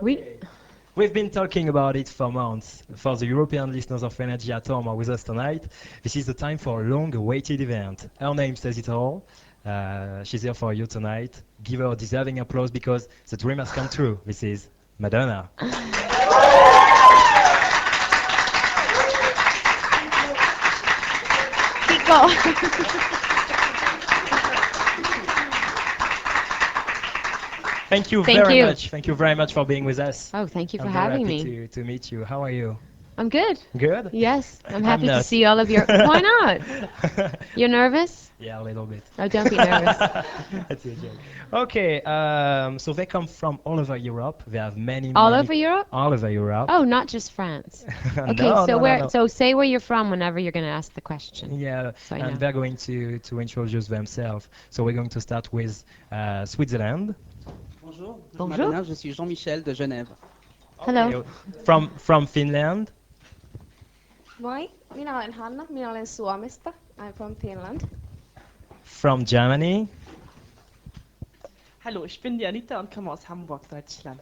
We We've been talking about it for months. For the European listeners of Energy at Home are with us tonight, this is the time for a long-awaited event. Her name says it all. She's here for you tonight. Give her a deserving applause because the dream has come true. This is Madonna. Thank you very much. Thank you very much for being with us. Oh, thank you for I'm having very me. happy to meet you. How are you? I'm good. Good? Yes, I'm happy to not. see all of your. Why not? You're nervous? Yeah, a little bit. Oh, don't be nervous. That's a joke. Okay, so they come from all over Europe. They have many. All over Europe? All over Europe. Oh, not just France. Okay, No, so no, where? no. So say where you're from whenever you're going to ask the question. Yeah, So I know. and they're going to introduce themselves. So we're going to start with Switzerland. Bonjour, Bonjour. Madonna, je suis Jean-Michel de Genève. Hello. Okay, from Finland. Moi, minä olen Hanna, minä olen Suomesta. I'm from Finland. From Germany. Hallo, ich bin die Anita und komme aus Hamburg, Deutschland.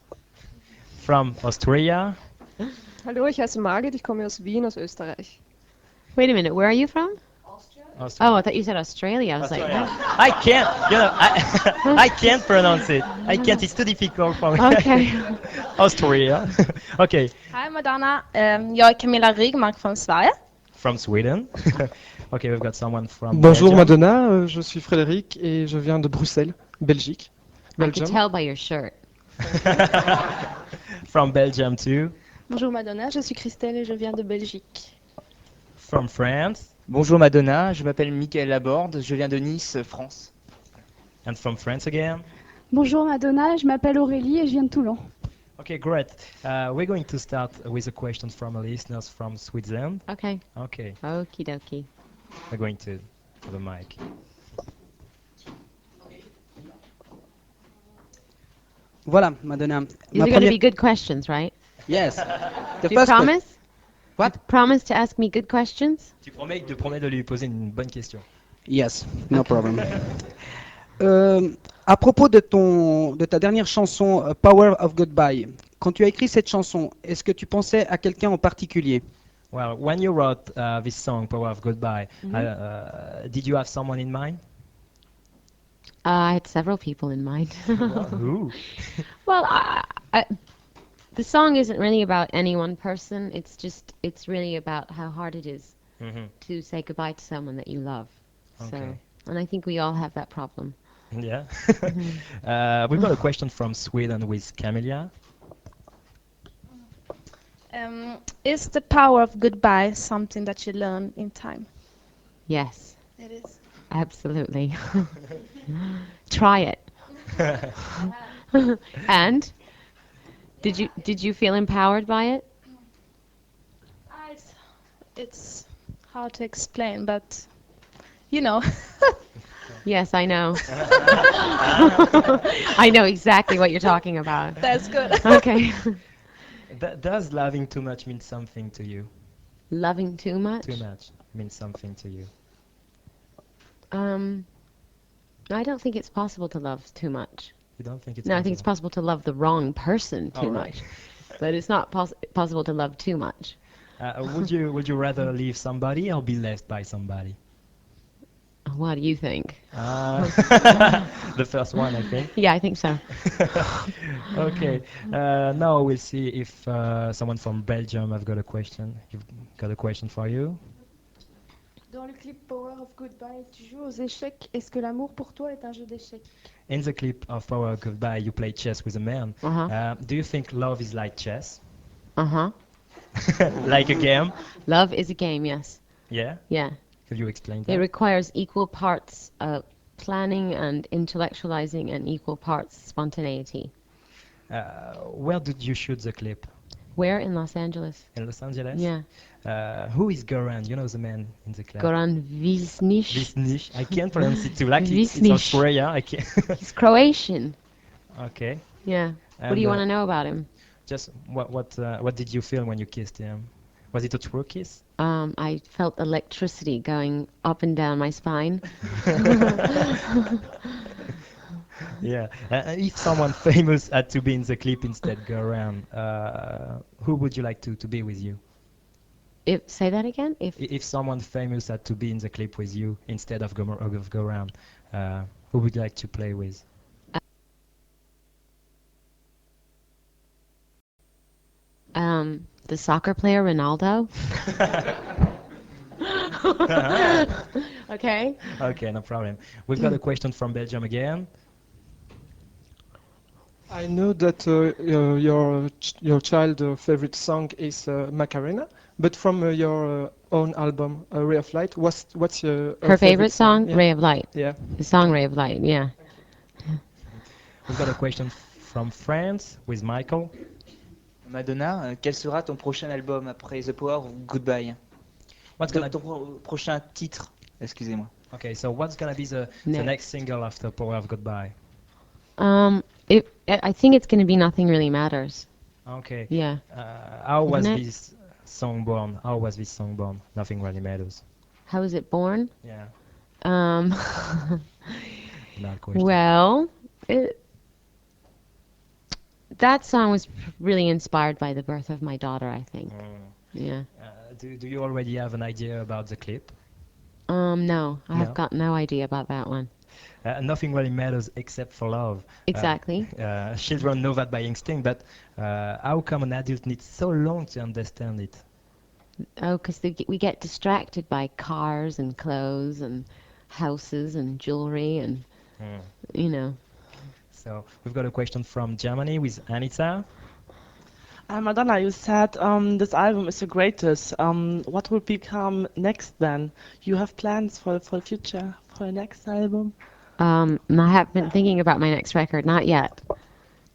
From Austria. Hallo, ich heiße Margit, ich komme aus Wien, aus Österreich. Wait a minute. Where are you from? Austria. Oh, I thought you said Australia. I was like, Australia. what? I can't, I can't pronounce it. I can't, it's too difficult for me. Okay. Austria. Okay, Hi Madonna, jag är Camilla Rygmark från Sverige. from Sweden. Okay, we've got someone from Bonjour Belgium. Madonna, je suis Frédéric et je viens de Bruxelles, Belgique. I could Belgium. tell by your shirt. From Belgium too. Bonjour Madonna, je suis Christelle et je viens de Belgique. From France. Bonjour Madonna, je m'appelle Mickaël Laborde, je viens de Nice, France. And from France again. Bonjour Madonna, je m'appelle Aurélie et je viens de Toulon. Okay, great. We're going to start with a question from our listeners from Switzerland. Okay. Okay, Okie dokie. we're going to the mic. Voilà, Madonna. These are going to be good questions, right? Yes. Do you promise? What? Promise to ask me good questions? Tu promets de lui poser une bonne question. Yes, no problem. À propos de ta dernière chanson, Power of Goodbye, quand tu as écrit cette chanson, est-ce que tu pensais à quelqu'un en particulier? Well, when you wrote this song, Power of Goodbye, did you have someone in mind? I had several people in mind. Who? Well, the song isn't really about any one person. It's really about how hard it is to say goodbye to someone that you love. So, Okay. and I think we all have that problem. Yeah. We've got a question from Sweden with Camilla. Is the power of goodbye something that you learn in time? Yes, It is. absolutely. Try it. And did you feel empowered by it? It's hard to explain, but you know. Yes, I know. I know exactly what you're talking about. That's good. Okay. Does loving too much mean something to you? Loving too much? Too much means something to you. I don't think it's possible to love too much. You don't think it's No, I think it's possible to love the wrong person too Oh, right. much. But it's not possible to love too much. Would you rather leave somebody or be left by somebody? What do you think? The first one, I think. Yeah, I think so. Okay. Now we'll see if someone from Belgium have got a question. You've got a question for you. Dans le clip Power of Goodbye, tu joues aux échecs. Est-ce que l'amour pour toi est un jeu d'échecs? In the clip of Power of Goodbye, you play chess with a man. Do you think love is like chess? Uh-huh. Like a game? Love is a game, yes. Yeah? Yeah. Could you explain It that? requires equal parts planning and intellectualizing and equal parts spontaneity. Where did you shoot the clip? Where? In Los Angeles. In Los Angeles? Yeah. Who is Goran? You know the man in the clip. Goran Visnich. Visnich. I can't pronounce it too. Like it's Visnich. Australia. I can't. He's Croatian. Okay. Yeah. What do And, you want to know about him? Just what did you feel when you kissed him? Was it a true kiss? I felt electricity going up and down my spine. Yeah. If someone famous had to be in the clip instead, go around, who would you like to be with you? Say that again? If someone famous had to be in the clip with you instead of go around, who would you like to play with? The soccer player Ronaldo. Okay. Okay, no problem. We've got a question from Belgium again. I know that your child favorite song is Macarena, but from your own album, Ray of Light, what's your Her favorite song, Yeah. Ray of Light. Yeah. The song Ray of Light, yeah. We've got a question from France with Michael. Madonna, quel sera ton prochain album après The Power of Goodbye? What's gonna Ton prochain titre, excusez-moi. Okay, so what's gonna be the next single after Power of Goodbye? I think it's going to be Nothing Really Matters. Okay. Yeah. How was Isn't it? this song born? How was this song born? Nothing Really Matters. How was it born? Yeah. Bad question. Well, that song was really inspired by the birth of my daughter, I think. Yeah. Do you already have an idea about the clip? No, I No? have got no idea about that one. Nothing really matters except for love. Exactly. Children know that by instinct, but how come an adult needs so long to understand it? Oh, because we get distracted by cars and clothes and houses and jewelry and, you know. So we've got a question from Germany with Anita. Madonna, you said this album is the greatest. What will become next then? You have plans for the future, for the next album? I have been thinking about my next record. Not yet.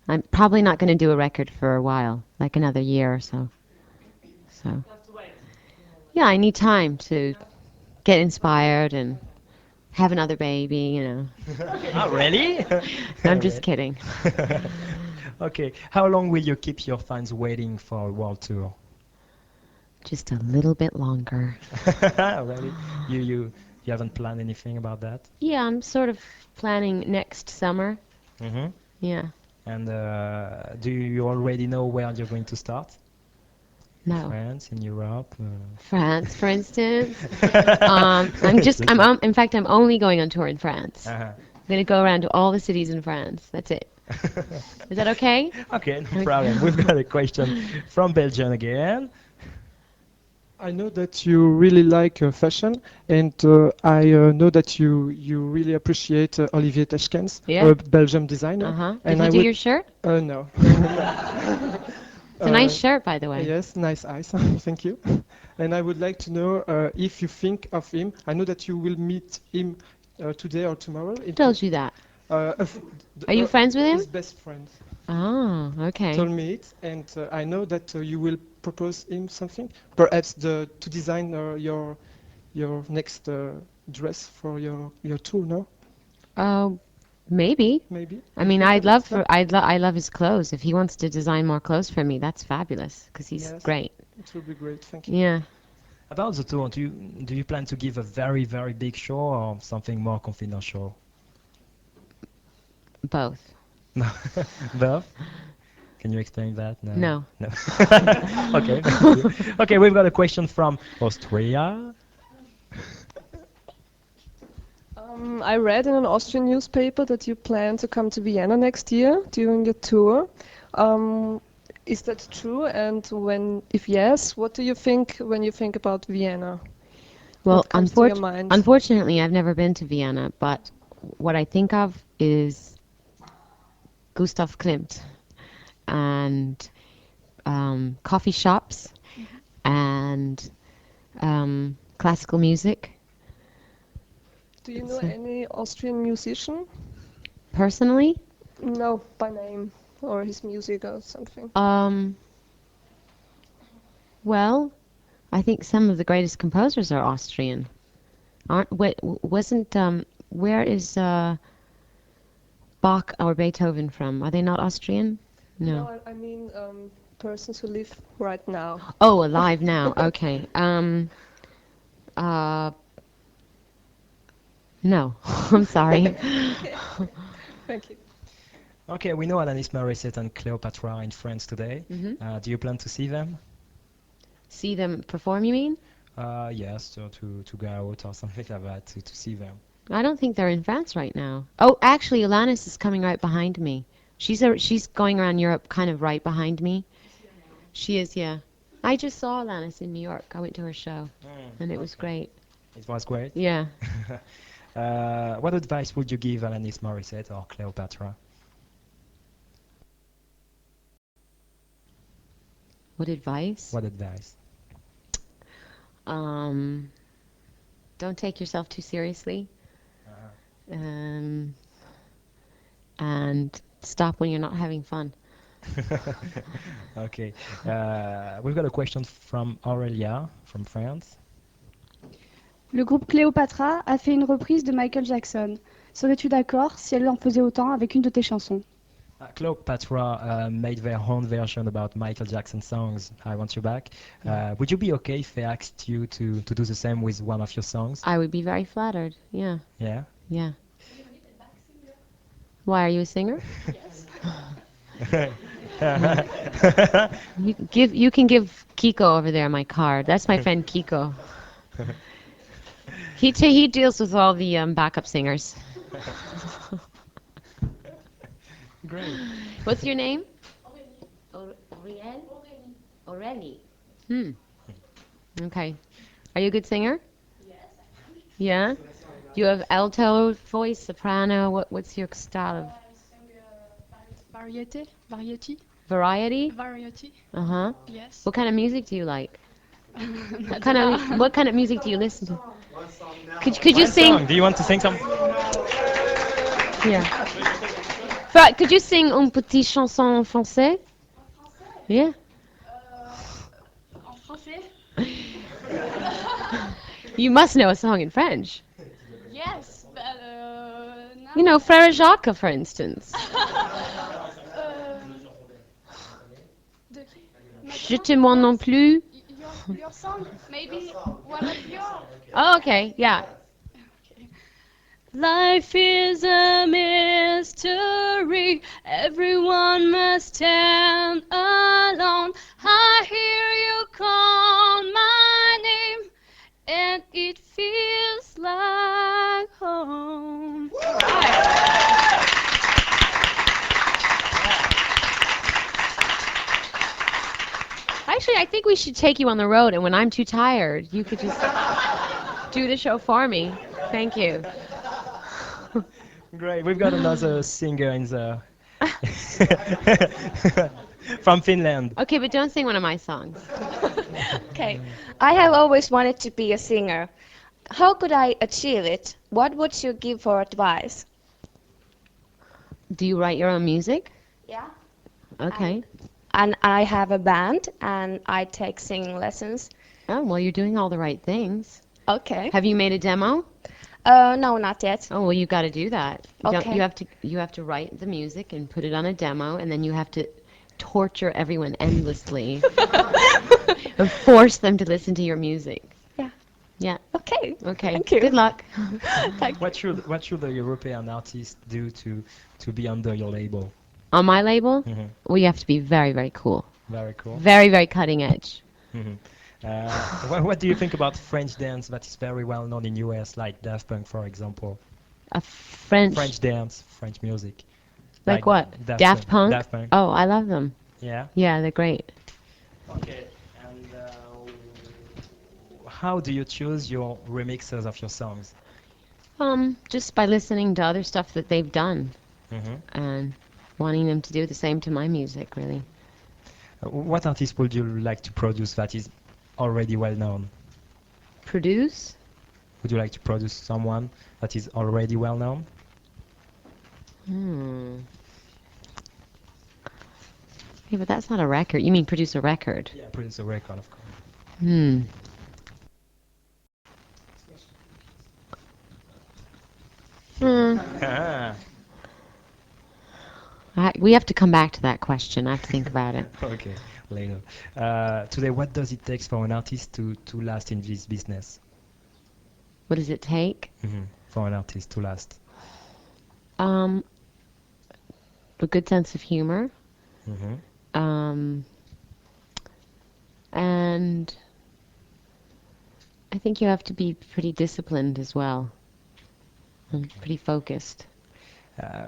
I'm probably not going to do a record for a while, like another year or so. So, yeah, I need time to get inspired and have another baby, you know. Oh, really? No, I'm just kidding. Okay, how long will you keep your fans waiting for a world tour? Just a little bit longer. Really? You haven't planned anything about that? Yeah, I'm sort of planning next summer. Mm-hmm. Yeah. And do you already know where you're going to start? No. France, in Europe? France, for instance. In fact, I'm only going on tour in France. Uh-huh. I'm going to go around to all the cities in France. That's it. Is that okay? Okay, no problem. We've got a question from Belgium again. I know that you really like fashion, and I know that you really appreciate 𝘰𝘰𝘯𝘦𝘥 𝘮𝘰𝘯𝘏, Yeah. a Belgian designer. Uh-huh. And Did I you do would- your shirt? No. It's a nice shirt, by the way. Yes, nice eyes. Thank you. And I would like to know if you think of him. I know that you will meet him today or tomorrow. Who told you that? Are you friends with him? His best friend Oh, okay. told me it, and I know that you will propose him something. Perhaps to design your next dress for your tour. No, Maybe. maybe. I mean, I love his clothes. If he wants to design more clothes for me, that's fabulous because he's Yes. great. It will be great. Thank you. Yeah. About the tour, do you plan to give a very, very big show or something more confidential? Both. No. Both? Can you explain that? No. No. Okay. Thank you. Okay, we've got a question from Austria. I read in an Austrian newspaper that you plan to come to Vienna next year during your tour. Is that true? And if yes, what do you think when you think about Vienna? Well, What comes to your mind? unfortunately, I've never been to Vienna, but what I think of is Gustav Klimt and coffee shops and classical music. Do you know any Austrian musician? Personally, No, by name or his music or something. well, I think some of the greatest composers are Austrian. Where is Bach or Beethoven from? Are they not Austrian? No. I mean persons who live right now. Oh, alive now. Okay. No. I'm sorry. Thank you. Okay, we know Alanis Morissette and Cleopatra are in France today. Hmm. Do you plan to see them? See them perform, you mean? Yes, so to go out or something like that to see them. I don't think they're in France right now. Oh, actually, Alanis is coming right behind me. She's going around Europe kind of right behind me. She is, yeah. I just saw Alanis in New York. I went to her show, and it was great. It was great. Yeah. What advice would you give Alanis Morissette or Cleopatra? What advice? What advice? Don't take yourself too seriously. And stop when you're not having fun. Okay. We've got a question from Aurelia from France. Le groupe Cléopatra a fait une reprise de Michael Jackson. Serais-tu d'accord si elle en faisait autant avec une de tes chansons? Cleopatra made their own version about Michael Jackson songs, I Want You Back. Would you be okay if they asked you to do the same with one of your songs? I would be very flattered. Yeah. Yeah? Yeah. Why, are you a singer? You can give Kiko over there my card. That's my friend Kiko. He deals with all the backup singers. Great. What's your name? Aurélie. Okay. Are you a good singer? Yes. Yeah? You have alto voice, soprano. What's your style of Variety? variety? Variety. Uh-huh. Yes. What kind of music do you like? What kind of music do you listen to? Could you sing? Do you want to sing some? Yeah. Could you sing une petite chanson en français? Yeah. En français? You must know a song in French. Yes. You know, Frère Jacques, for instance. Je t'aime non plus. Your song? Maybe one of yours? Oh, okay, yeah. Life is a mystery, everyone must stand alone. I hear you call my name, and it feels like home. Actually, I think we should take you on the road, and when I'm too tired, you could just do the show for me. Thank you. Great. We've got another singer in the from Finland. Okay, but don't sing one of my songs. Okay, I have always wanted to be a singer. How could I achieve it? What would you give for advice? Do you write your own music? Yeah. Okay. And I have a band, and I take singing lessons. Oh, well, you're doing all the right things. Okay. Have you made a demo? No, not yet. Oh, well, you got to do that. Okay. You have to write the music and put it on a demo, and then you have to torture everyone endlessly and force them to listen to your music. Yeah. Yeah. Okay. Okay. Thank you. Good luck. What should the European artist do to be under your label? On my label, Mhm. we have to be very, very cool. Very cool. Very, very cutting edge. Mhm. What do you think about French dance that is very well known in US, like Daft Punk, for example? French dance, French music. Like what? Daft Punk? Daft Punk. Oh, I love them. Yeah. Yeah, they're great. Okay. And how do you choose your remixes of your songs? Just by listening to other stuff that they've done Mhm. and wanting them to do the same to my music, really. What artist would you like to produce that is already well known? Produce? Would you like to produce someone that is already well known? Yeah, but that's not a record. You mean produce a record? Yeah, produce a record, of course. We have to come back to that question. I have to think about it. Okay, later. Today, what does it take for an artist to last in this business? What does it take? For an artist to last? a good sense of humor. And I think you have to be pretty disciplined as well, and pretty focused.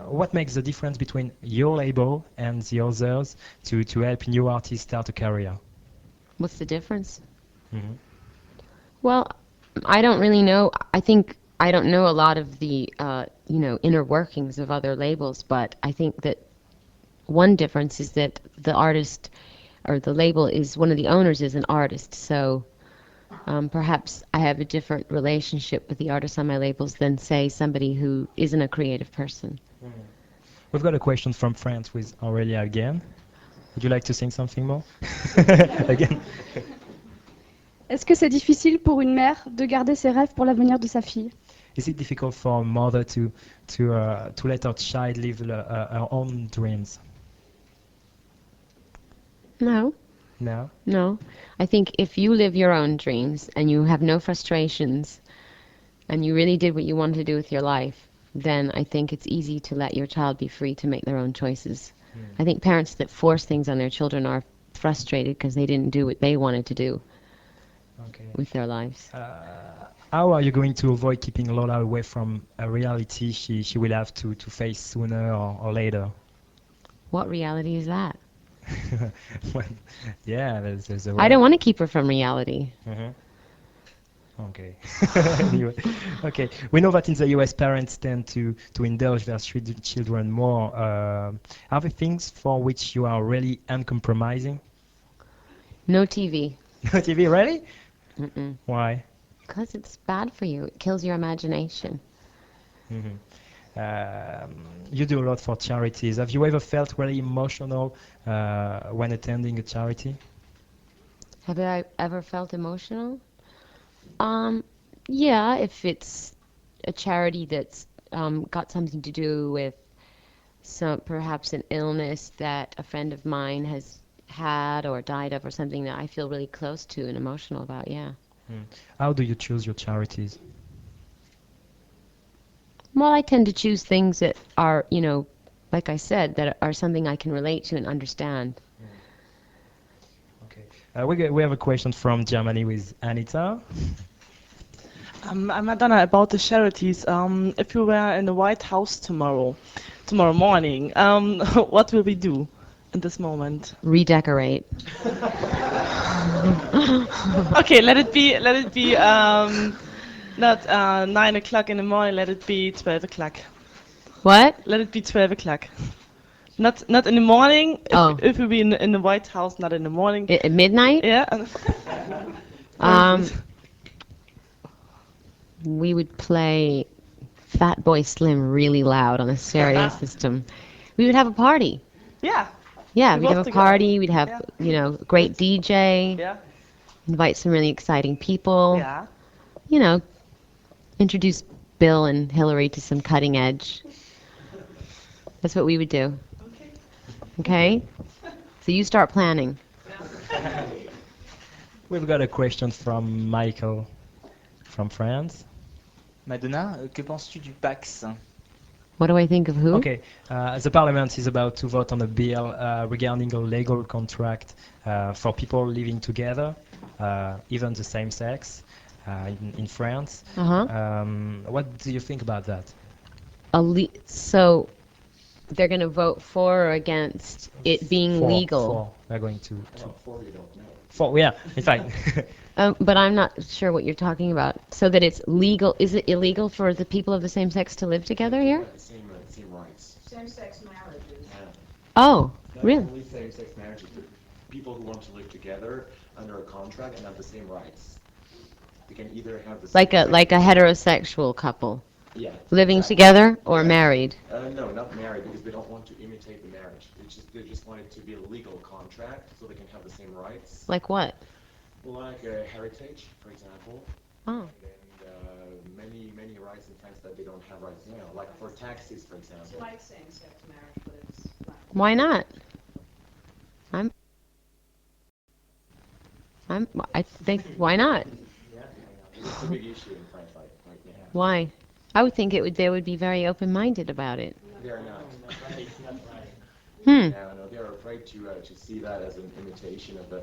What makes the difference between your label and the others to help new artists start a career? What's the difference? Well, I don't really know. I think I don't know a lot of the inner workings of other labels, but I think that one difference is that the artist or the label is one of the owners is an artist, so perhaps I have a different relationship with the artists on my labels than, say, somebody who isn't a creative person. We've got a question from France with Aurelia again. Would you like to sing something more? Again. Est-ce que c'est difficile pour une mère de garder ses rêves pour l'avenir de sa fille? Is it difficult for a mother to let her child live her own dreams? No. No? No. I think if you live your own dreams and you have no frustrations and you really did what you wanted to do with your life, then I think it's easy to let your child be free to make their own choices. I think parents that force things on their children are frustrated because they didn't do what they wanted to do with their lives. How are you going to avoid keeping Lola away from a reality she will have to face sooner or later? What reality is that? Well, yeah, there's a way. I don't want to keep her from reality. Okay. Anyway, okay. We know that in the US, parents tend to indulge their children more. Are there things for which you are really uncompromising? No TV. No TV, really? Mm-mm. Why? Because it's bad for you. It kills your imagination. You do a lot for charities. Have you ever felt really emotional when attending a charity? Have I ever felt emotional? Yeah, if it's a charity that's got something to do with perhaps an illness that a friend of mine has had or died of, or something that I feel really close to and emotional about, yeah. How do you choose your charities? Well, I tend to choose things that are, like I said, that are something I can relate to and understand. Okay. We have a question from Germany with Anita. Madonna, about the charities. If you were in the White House tomorrow morning, what will we do in this moment? Redecorate. Okay, let it be not 9 o'clock in the morning, let it be 12 o'clock. What? Let it be 12 o'clock. Not in the morning, if we be in the White House, not in the morning. At midnight? Yeah. We would play Fatboy Slim really loud on the stereo system. We would have a party. Yeah. Yeah, we'd have a party, we'd have, a great DJ. Yeah. Invite some really exciting people. Yeah. Introduce Bill and Hillary to some cutting edge. That's what we would do. Okay? So you start planning. We've got a question from Michael from France. Madonna, que penses-tu du Pax? What do I think of who? Okay, the Parliament is about to vote on a bill regarding a legal contract for people living together, even the same sex, in France. What do you think about that? So they're going to vote for or against it being legal? They're going to for you don't know. For, yeah, in fact. But I'm not sure what you're talking about. So that it's legal, is it illegal for the people of the same sex to live together here? Same rights. Same-sex marriages. Yeah. Oh, really? Not only same-sex marriages, but people who want to live together under a contract and have the same rights. They can either have the same like a heterosexual couple. Yeah. Living together or married? No, not married, because they don't want to imitate the marriage. They just want it to be a legal contract so they can have the same rights. Like what? Like heritage, for example. Oh. And many rights in France that they don't have right now, like for taxes, for example. It's like same-sex marriage, but it's black. Why not? I think, why not? Yeah, it's a big issue in France right now. Why? I would think they would be very open-minded about it. They're not. And they're afraid to see that as an imitation of the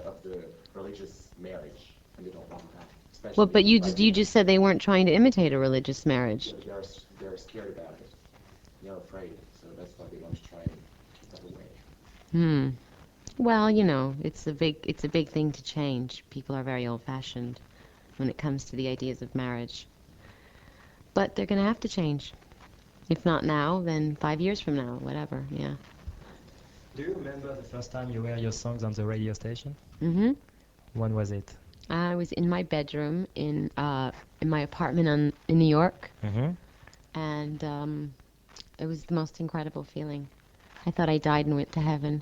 religious marriage, and they don't want that. Especially Well, but you just said they weren't trying to imitate a religious marriage. They're scared about it. They're afraid, so that's why they want to try and keep that away. Well, you know, it's a big thing to change. People are very old-fashioned when it comes to the ideas of marriage. But they're going to have to change. If not now, then 5 years from now, whatever, yeah. Do you remember the first time you heard your songs on the radio station? Mm-hmm. When was it? I was in my bedroom in my apartment in New York, and it was the most incredible feeling. I thought I died and went to heaven.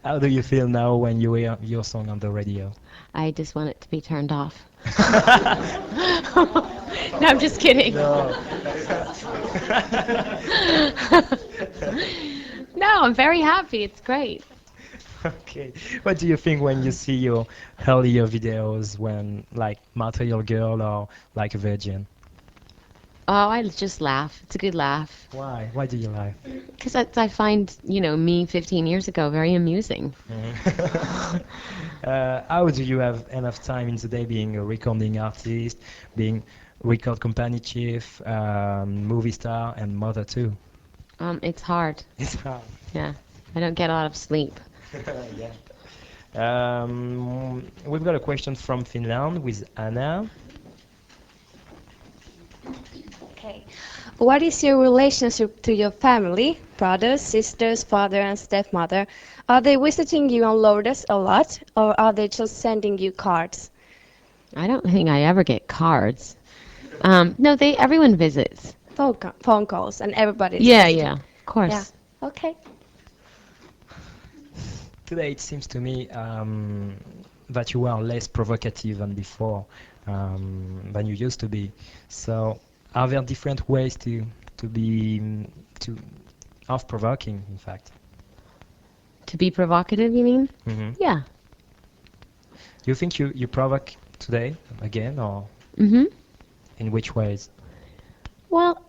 How do you feel now when you hear your song on the radio? I just want it to be turned off. No, I'm just kidding. No. No, I'm very happy. It's great. Okay. What do you think when you see your earlier videos when, like, Material Girl or like a Virgin? Oh, I just laugh. It's a good laugh. Why? Why do you laugh? Because I find, you know, me 15 years ago very amusing. How do you have enough time in the day being a recording artist, being record company chief, movie star, and mother too? It's hard. It's hard. Yeah. I don't get a lot of sleep. Yeah. We've got a question from Finland with Anna. Okay. What is your relationship to your family, brothers, sisters, father, and stepmother? Are they visiting you on Lourdes a lot, or are they just sending you cards? I don't think I ever get cards. No, everyone visits. Phone calls, and everybody. Yeah, of course. Yeah. Okay. Today it seems to me that you are less provocative than before, than you used to be. So, are there different ways to be off-provoking, in fact? To be provocative, you mean? Yeah. Do you think you provoke today again, or in which ways? Well,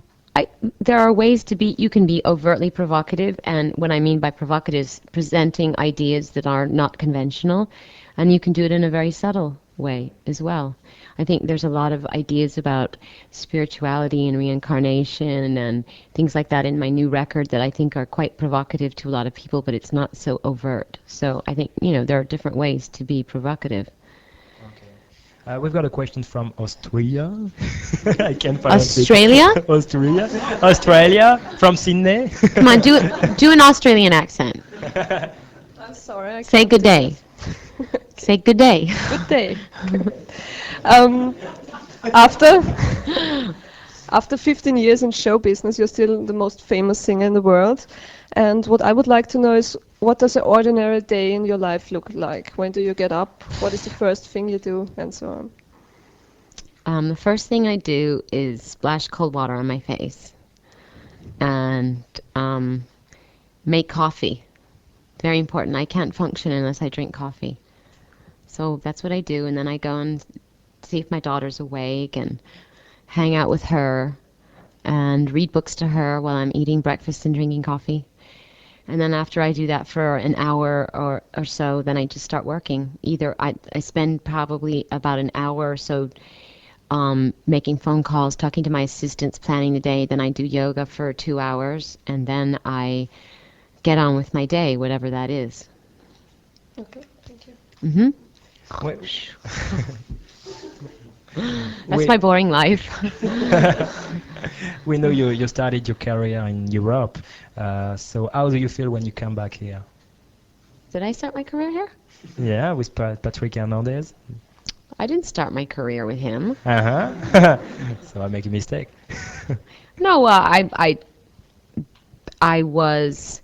there are ways you can be overtly provocative, and what I mean by provocative is presenting ideas that are not conventional, and you can do it in a very subtle way as well. I think there's a lot of ideas about spirituality and reincarnation and things like that in my new record that I think are quite provocative to a lot of people, but it's not so overt. So I think, you know, there are different ways to be provocative. We've got a question from Austria. I can't find Australia? Australia, from Sydney. Come on, do an Australian accent. I'm sorry. Say good day. Say good day. Good day. After 15 years in show business, you're still the most famous singer in the world. And what I would like to know is, what does an ordinary day in your life look like? When do you get up? What is the first thing you do? And so on. The first thing I do is splash cold water on my face and make coffee. Very important. I can't function unless I drink coffee. So that's what I do, and then I go and see if my daughter's awake and hang out with her and read books to her while I'm eating breakfast and drinking coffee. And then after I do that for an hour or so, then I just start working. Either I spend probably about an hour or so making phone calls, talking to my assistants, planning the day. Then I do yoga for 2 hours, and then I get on with my day, whatever that is. Okay, thank you. That's my boring life. We know you started your career in Europe, so how do you feel when you come back here? Did I start my career here? Yeah, with Patrick Hernandez. I didn't start my career with him. So I make a mistake. No, I was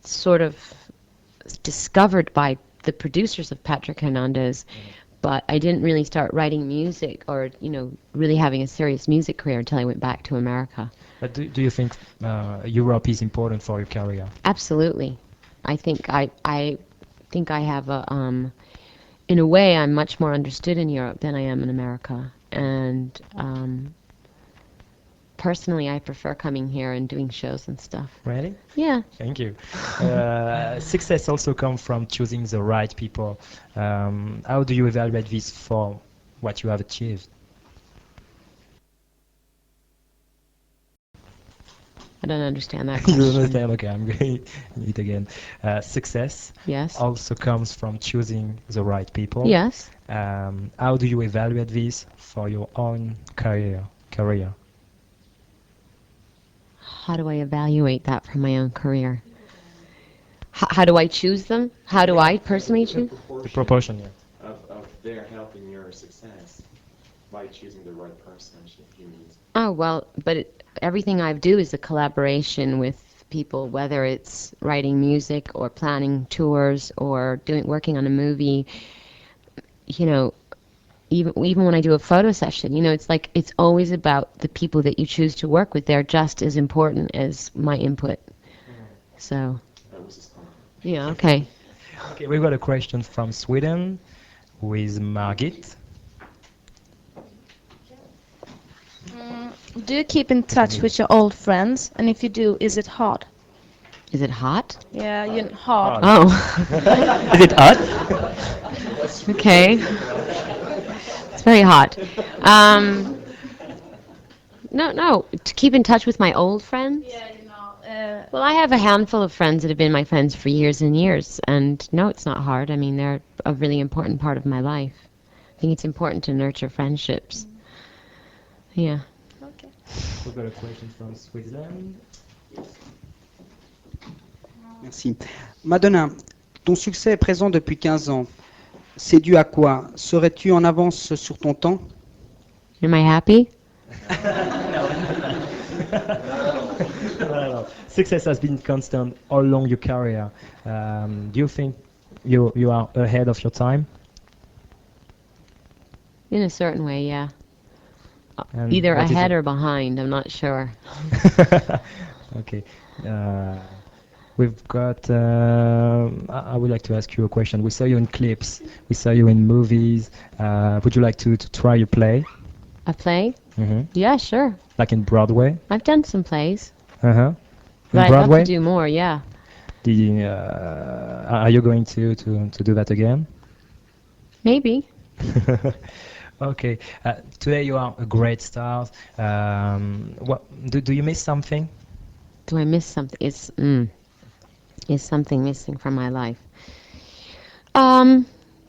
sort of discovered by the producers of Patrick Hernandez, but I didn't really start writing music or, you know, really having a serious music career until I went back to America. But do you think Europe is important for your career? Absolutely. I think I have a in a way I'm much more understood in Europe than I am in America, and personally, I prefer coming here and doing shows and stuff. Really? Yeah. Thank you. Success also comes from choosing the right people. How do you evaluate this for what you have achieved? I don't understand that You question. don't understand? Okay, I'm going to it again. Success Yes. also comes from choosing the right people. Yes. How do you evaluate this for your own career? How do I evaluate that for my own career? How do I choose them? How do I personally choose? The proportion, yeah. Of their helping your success by choosing the right person you meet. Oh, well, but everything I do is a collaboration with people, whether it's writing music or planning tours or working on a movie. You know, even when I do a photo session, you know, it's always about the people that you choose to work with. They're just as important as my input. So, yeah, okay. Okay, we've got a question from Sweden with Margit. Do you keep in touch with your old friends? And if you do, is it hard? Is it hot? Yeah, hard. Oh. Is it hot? Okay. It's very hot. No, to keep in touch with my old friends? Yeah, Well, I have a handful of friends that have been my friends for years and years, and no, it's not hard. I mean, they're a really important part of my life. I think it's important to nurture friendships. Yeah. Okay. We've got a question from Switzerland. Merci. Madonna, ton succès est présent depuis 15 ans. C'est dû à quoi? Serais-tu en avance sur ton temps? Am I happy? No. Success has been constant all along your career. Do you think you are ahead of your time? In a certain way, yeah. And Either what is ahead it? or behind, I'm not sure. Okay. We've got, I would like to ask you a question. We saw you in clips, we saw you in movies. Would you like to try your play? A play? Mm-hmm. Yeah, sure. Like in Broadway? I've done some plays. Uh-huh. But In I'd Broadway? love to do more, yeah. Are you going to do that again? Maybe. Okay. Today you are a great star. What do you miss something? Do I miss something? Is something missing from my life?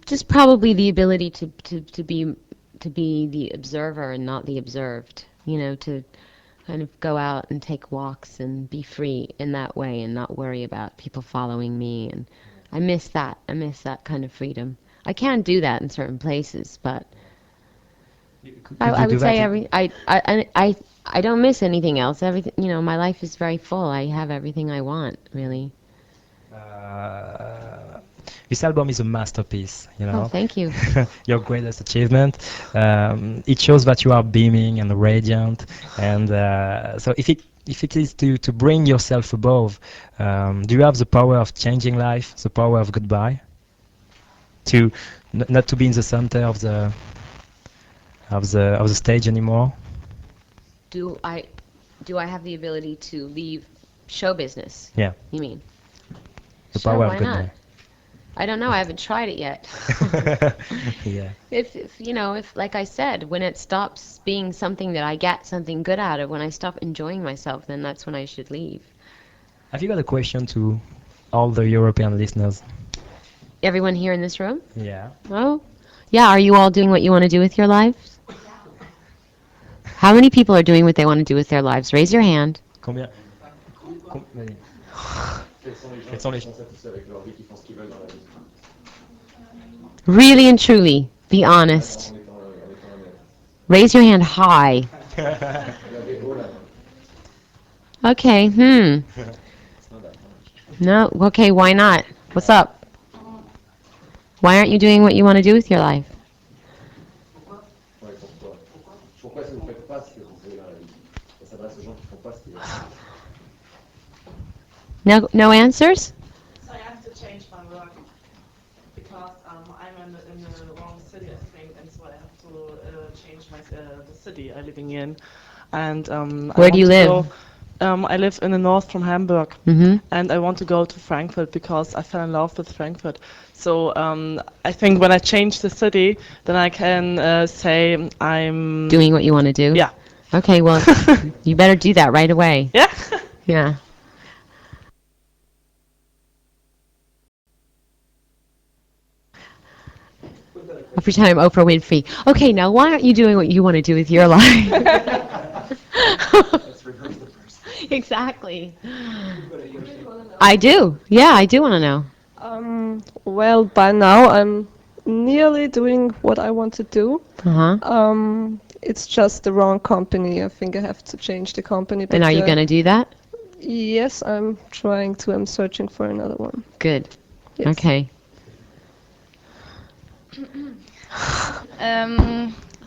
Just probably the ability to be the observer and not the observed. You know, to kind of go out and take walks and be free in that way and not worry about people following me. And I miss that. I miss that kind of freedom. I can do that in certain places, but I would say I don't miss anything else. Everything, you know, my life is very full. I have everything I want, really. This album is a masterpiece, you know. Oh, thank you. Your greatest achievement. It shows that you are beaming and radiant, and so if it is to bring yourself above, do you have the power of changing life, the power of goodbye, to not to be in the center of the stage anymore? Do I have the ability to leave show business? Yeah. You mean? The Sure, power why of not? goodbye. I don't know. I haven't tried it yet. Yeah. If you know, if like I said, when it stops being something that I get something good out of, when I stop enjoying myself, then that's when I should leave. Have you got a question to all the European listeners? Everyone here in this room? Yeah. Oh, yeah. Are you all doing what you want to do with your lives? How many people are doing what they want to do with their lives? Raise your hand. Combien? Quels sont les gens qui sont satisfaits avec leur vie, qui font ce qu'ils veulent dans la vie? Really and truly, be honest. Raise your hand high. Okay, No, okay, why not? What's up? Why aren't you doing what you want to do with your life? Pourquoi est-ce que vous ne faites pas ce que vous voulez dans la vie? Ça s'adresse aux gens qui ne font pas ce qu'ils veulent. No answers? So I have to change my work because I'm in the wrong city, I think, and so I have to change the city I'm living in, and Where do you live? I live in the north from Hamburg, and I want to go to Frankfurt because I fell in love with Frankfurt. So I think when I change the city, then I can say I'm doing what you want to do. Yeah. Okay, well, you better do that right away. Yeah. Yeah. Every time Oprah Winfrey. Okay, now why aren't you doing what you want to do with your life? Exactly. I do. Yeah, I do want to know. Well, by now I'm nearly doing what I want to do. It's just the wrong company. I think I have to change the company. And are you going to do that? Yes, I'm trying to. I'm searching for another one. Good. Yes. Okay.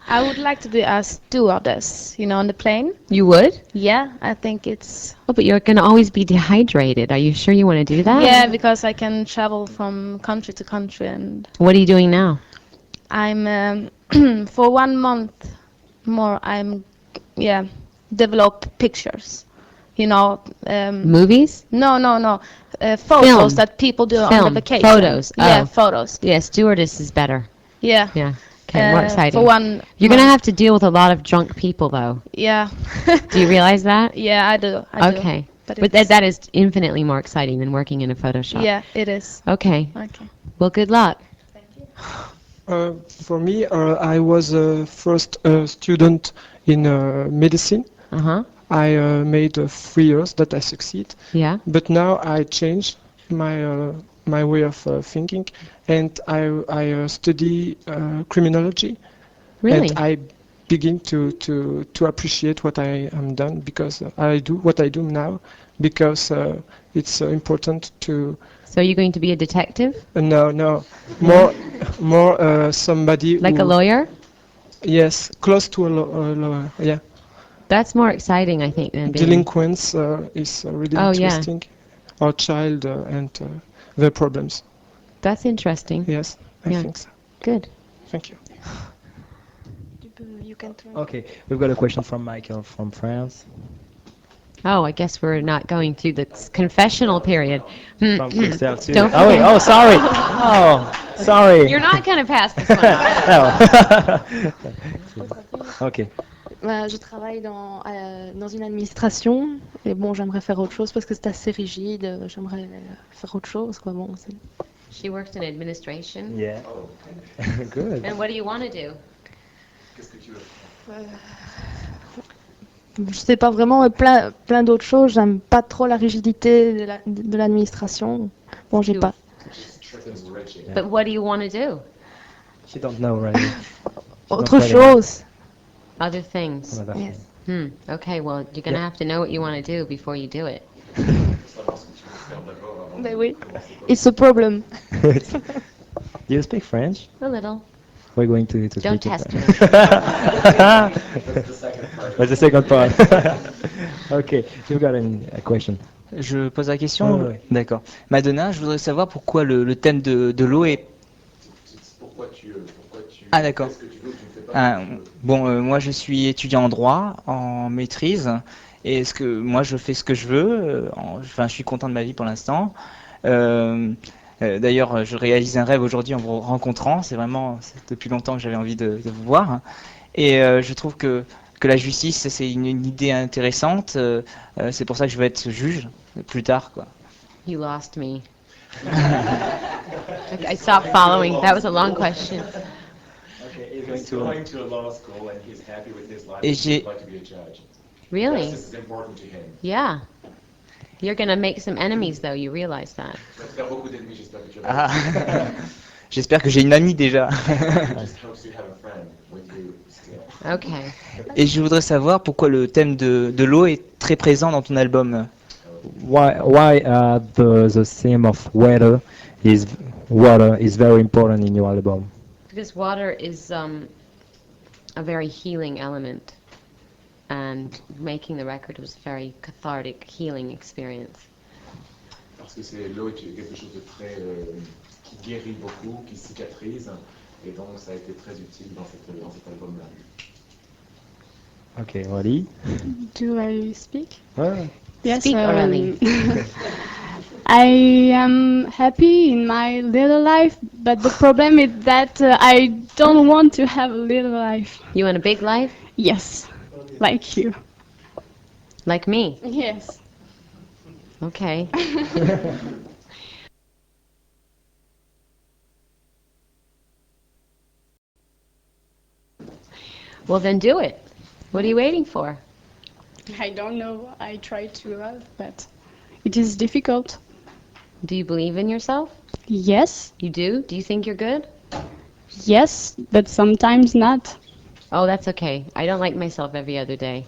I would like to be a stewardess, on the plane. You would? Yeah, I think it's... Oh, but you're going to always be dehydrated. Are you sure you want to do that? Yeah, because I can travel from country to country. And what are you doing now? I'm, for 1 month more, develop pictures. Movies? No. Photos that people do on the vacation. Photos. Yeah, oh. photos. Yeah, stewardess is better. Yeah. Yeah. Okay, more exciting. For 1 You're going to have to deal with a lot of drunk people, though. Yeah. Do you realize that? Yeah, I do. Okay. But that is infinitely more exciting than working in a photo shop. Yeah, it is. Okay. Okay. Well, good luck. Thank you. For me, I was a first student in medicine. I made 3 years that I succeed. Yeah. But now I changed my way of thinking, and I study criminology. Really? And I begin to appreciate what I am done, because I do what I do now because it's important to. So are you going to be a detective? No, more somebody like who, a lawyer? Yes, close to a lawyer. Yeah. That's more exciting, I think, than being... Delinquents is really interesting. Our child and their problems. That's interesting. Yes, I think so. Good. Thank you. You can turn. Okay, we've got a question from Michael from France. Oh, I guess we're not going through the confessional period. From Christelle too. Don't Oh, wait, forget. oh, sorry. Oh, sorry. You're not going to pass this one off. Okay. Je travaille dans une administration et bon, j'aimerais faire autre chose parce que c'est assez rigide. J'aimerais faire autre chose, quoi. Bon, She works in administration. Yeah. Good. And what do you want to do? Je sais pas vraiment, plein d'autres choses. J'aime pas trop la rigidité de l'administration. Bon, j'ai pas. But what do you want to do? She don't know, right? Autre chose. Other things. Yes. Okay, well, you're going to have to know what you want to do before you do it. Ben oui. It's a problem. Do you speak French? A little. We're going to Don't speak test French. That's the second part. Okay, you've got a question. Je pose la question. Ouais. D'accord. Madonna, je voudrais savoir pourquoi le thème de l'eau est... Ah d'accord. Moi je suis étudiant en droit, en maîtrise, et moi je fais ce que je veux, je suis content de ma vie pour l'instant. D'ailleurs, je réalise un rêve aujourd'hui en vous rencontrant, c'est depuis longtemps que j'avais envie de vous voir. Et je trouve que la justice, c'est une idée intéressante, c'est pour ça que je veux être juge plus tard, quoi. You lost me. I stopped following. That was a long question. He's going to a law school and he's happy with his life. Et He'd like to be a judge. Really? Justice is important to him. Yeah. You're going to make some enemies, though. You realize that. J'espère beaucoup d'ennemis, j'espère que tu Ah. J'espère que j'ai une amie déjà. Just helps you have a friend with you still. Okay. Et je voudrais savoir pourquoi le thème de l'eau est très présent dans ton album. Why the theme of water is very important in your album? Because water is a very healing element. And making the record was a very cathartic, healing experience. Parce que l'eau est quelque chose de très qui guérit beaucoup, qui cicatrise, Et donc ça a été très utile dans cet album-là. Okay, ready? Do I speak? Ouais. Yes. Speak, Aurélie. I am happy in my little life, but the problem is that I don't want to have a little life. You want a big life? Yes, like you. Like me? Yes. Okay. Well, then do it. What are you waiting for? I don't know. I try to help, but it is difficult. Do you believe in yourself? Yes. You do? Do you think you're good? Yes, but sometimes not. Oh, that's okay. I don't like myself every other day.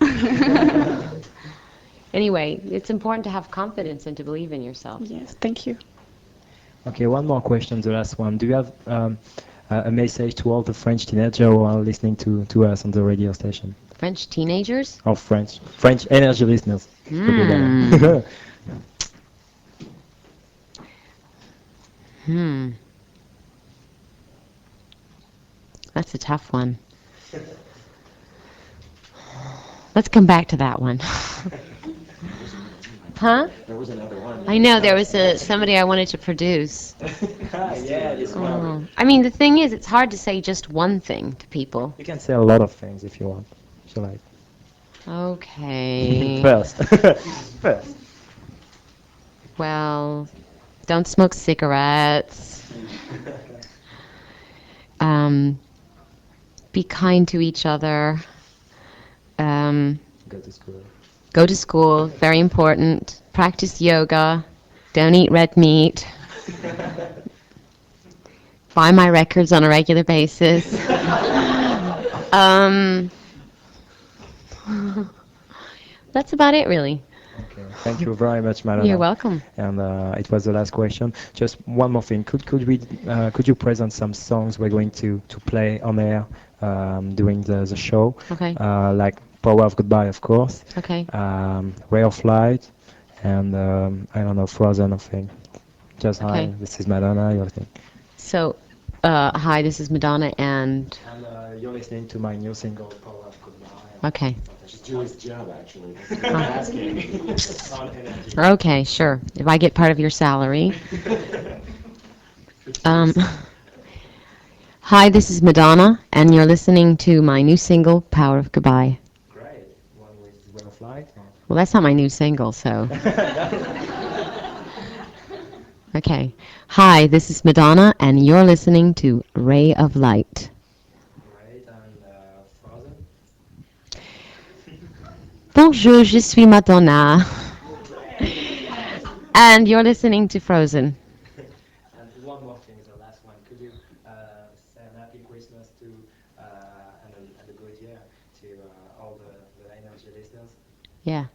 Anyway, it's important to have confidence and to believe in yourself. Yes, thank you. Okay, one more question, the last one. Do you have a message to all the French teenagers who are listening to us on the radio station? French teenagers? Or French energy listeners. That's a tough one. Let's come back to that one. Huh? There was another one. I know, there was somebody I wanted to produce. Yeah, this one. I mean, the thing is, it's hard to say just one thing to people. You can say a lot of things if you want. If you like. Okay. First. Well, don't smoke cigarettes. Be kind to each other. Go to school. Go to school, very important. Practice yoga. Don't eat red meat. Buy my records on a regular basis. That's about it, really. Okay. Thank you very much, Madonna. You're welcome. And it was the last question. Just one more thing. Could you present some songs we're going to play on air during the show? Okay. Like Power of Goodbye, of course. Okay. Ray of Light, and I don't know, Frozen, I think. Just hi, Okay. this is Madonna. You're listening. So, hi, this is Madonna, and... And you're listening to my new single, Power of Goodbye. Okay. She's doing his job, actually. That's what I'm asking. Okay, sure. If I get part of your salary. Hi, this is Madonna, and you're listening to my new single, Power of Goodbye. Great. One with Ray of Light. Well, that's not my new single, so... Okay. Hi, this is Madonna, and you're listening to Ray of Light. Great. And Frozen. Bonjour, je suis Madonna. And you're listening to Frozen. And one more thing, the last one. Could you say an happy Christmas to and a good year to all the NRJ listeners? Yeah.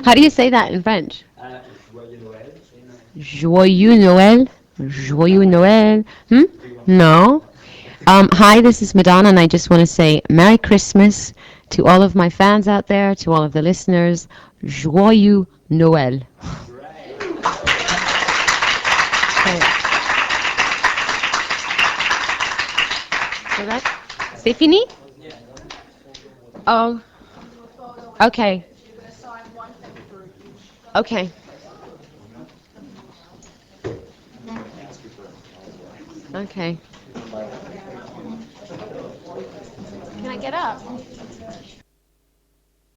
How do you say that in French? Joyeux Noël. Joyeux Noël. Joyeux Noël. No. Hi, this is Madonna, and I just want to say Merry Christmas to all of my fans out there, to all of the listeners. Joyeux Noël. C'est fini? Oh. Okay. Okay. Okay. Can I get up?